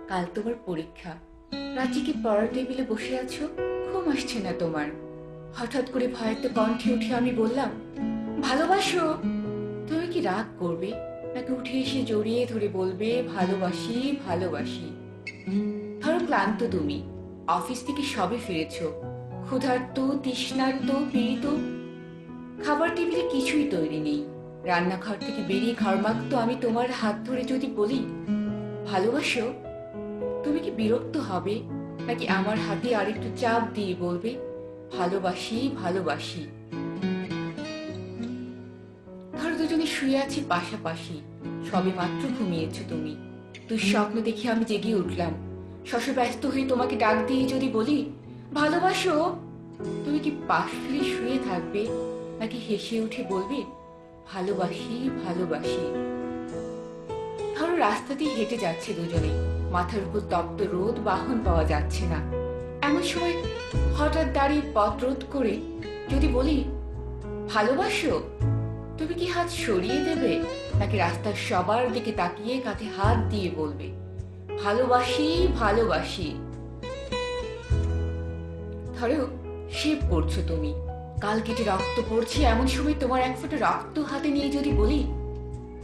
কাল তোমার পরীক্ষা। রাতে কি পড়ার টেবিলে বসে আছো, ঘুম আসছে না তোমার। হঠাৎ করে ভয়ের কণ্ঠে উঠে আমি বললাম, ভালোবাসো। তুমি কি রাগ করবে, নাকি উঠে এসে জড়িয়ে ধরে বলবে, ভালোবাসি ভালোবাসি? ধরো ক্লান্ত তুমি, অফিস থেকে সবে ফিরেছ, ক্ষুধার্ত, তৃষ্ণার্ত, পীড়িত। খাবার টেবিলে কিছুই তৈরি নেই। রান্নাঘর থেকে বেরিয়ে ঘর্মাক্ত আমি তোমার হাত ধরে যদি বলি, ভালোবাসো, তুমি কি বিরক্ত হবে, নাকি আমার হাতে আরেকটু চাপ দিয়ে বলবে, ভালোবাসি ভালোবাসি? ধরো দুজনে শুয়ে আছি পাশাপাশি, সবে মাত্র ঘুমিয়েছো তুমি। দুঃস্বপ্ন দেখে আমি জেগে উঠলাম, শশব্যস্ত হয়ে তোমাকে ডাক দিয়ে যদি বলি, ভালোবাসো, তুমি কি পাশ ফিরে শুয়ে থাকবে, নাকি হেসে উঠে বলবে, ভালোবাসি ভালোবাসি? ধরো রাস্তা দিয়ে হেঁটে যাচ্ছে দুজনে, মাথার উপর তপ্ত রোদ, বাহন পাওয়া যাচ্ছে না। এমন সময় হঠাৎ দাঁড়িয়ে পথ রোধ করে যদি বলি, ভালোবাসো, তুমি কি হাত সরিয়ে দেবে, নাকি রাস্তার সবার দিকে তাকিয়ে কাঁধে হাত দিয়ে বলবে, ভালোবাসি ভালোবাসি? ধরো শেভ করছো তুমি, কাল কেটে রক্ত পড়ছে, এমন সময় তোমার এক ফোঁটা রক্ত হাতে নিয়ে যদি বলি,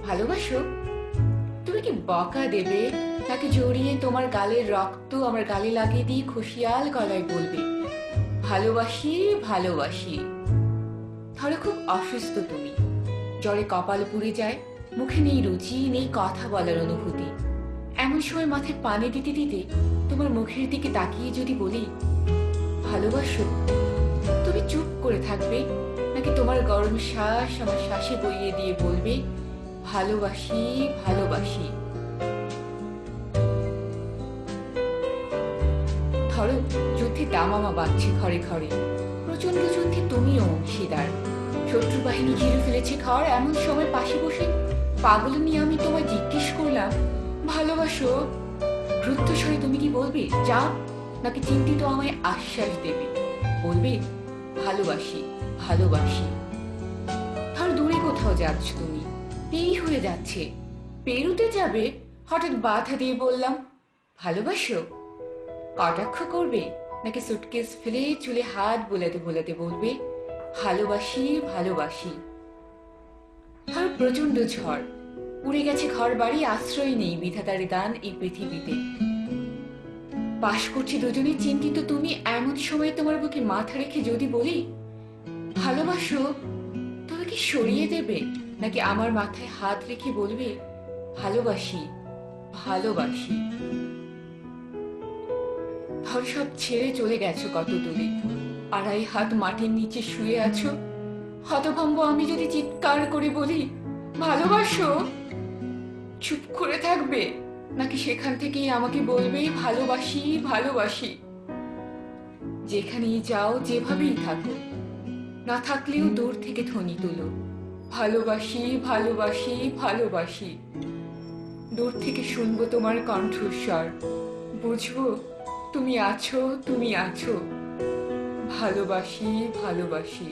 ভালোবাসো, তুমি কি বকা দেবে, নাকি জড়িয়ে তোমার গালের রক্ত আমার গালে লাগিয়ে দিয়ে খুশিয়াল গলায় বলবে, ভালোবাসি ভালোবাসি? ধরো খুব অসুস্থ তুমি, জ্বরে কপাল পুড়ে যায়, মুখে নেই রুচি, নেই কথা বলার অনুভূতি। এমন সময় মাথায় পানি দিতে দিতে তোমার মুখের দিকে তাকিয়ে যদি বলি, ভালোবাসো, তুমি চুপ করে থাকবে, নাকি তোমার গরম শ্বাস আমার শ্বাসে বইয়ে দিয়ে বলবে, ভালোবাসি ভালোবাসি? ধরো যুদ্ধে দামামা বাজছে ঘরে ঘরে, প্রচন্ড যুদ্ধে তুমিও অংশীদার। শত্রু বাহিনী ঘিরে ফেলেছে ঘর, এমন সময় পাশে বসে পাগল নিয়ে আমি তোমায় জিজ্ঞেস করলাম, ভালোবাসো? রুদ্ধস্বরে তুমি কি বলবে, যা, নাকি চিন্তিত আমায় আশ্বাস দেবে, বলবে, ভালোবাসি ভালোবাসি? ধর দূরে কোথাও যাচ্ছ তুমি, দেরি হয়ে যাচ্ছে, পেরুতে যাবে, হঠাৎ বাধা দিয়ে বললাম, ভালোবাসো? কটাক্ষ করবে, নাকি সুটকেস ফেলে চুলে হাত বোলাতে বোলাতে বলবে, ভালোবাসি ভালোবাসি? ধর প্রচন্ড ঝড়, উড়ে গেছে ঘর বাড়ি, আশ্রয় নেই বিধাতার দান এই পৃথিবীতে। বাস করছি দুজনে চিন্তিত তুমি, এমন সময় তোমার বুকে মাথা রেখে যদি বলি, ভালোবাসো, তুমি কি সরিয়ে দেবে, নাকি আমার মাথায় হাত রেখে বলবে, ভালোবাসি ভালোবাসি? ধর সব ছেড়ে চলে গেছো কত দূরে, আড়াই হাত মাটির নিচে শুয়ে আছো, হতভম্ব আমি যদি চিৎকার করে বলি, ভালোবাসো, চুপ করে থাকবে, নাকি সেখান থেকেই আমাকে বলবে, ভালোবাসি ভালোবাসি? যেখানেই যাও, যেভাবেই থাকো, না থাকলেও দূর থেকে ধ্বনি তুলো, ভালোবাসি ভালোবাসি ভালোবাসি। দূর থেকে শুনবো তোমার কণ্ঠস্বর, বুঝবো তুমি আছো, তুমি আছো, ভালোবাসি ভালোবাসি।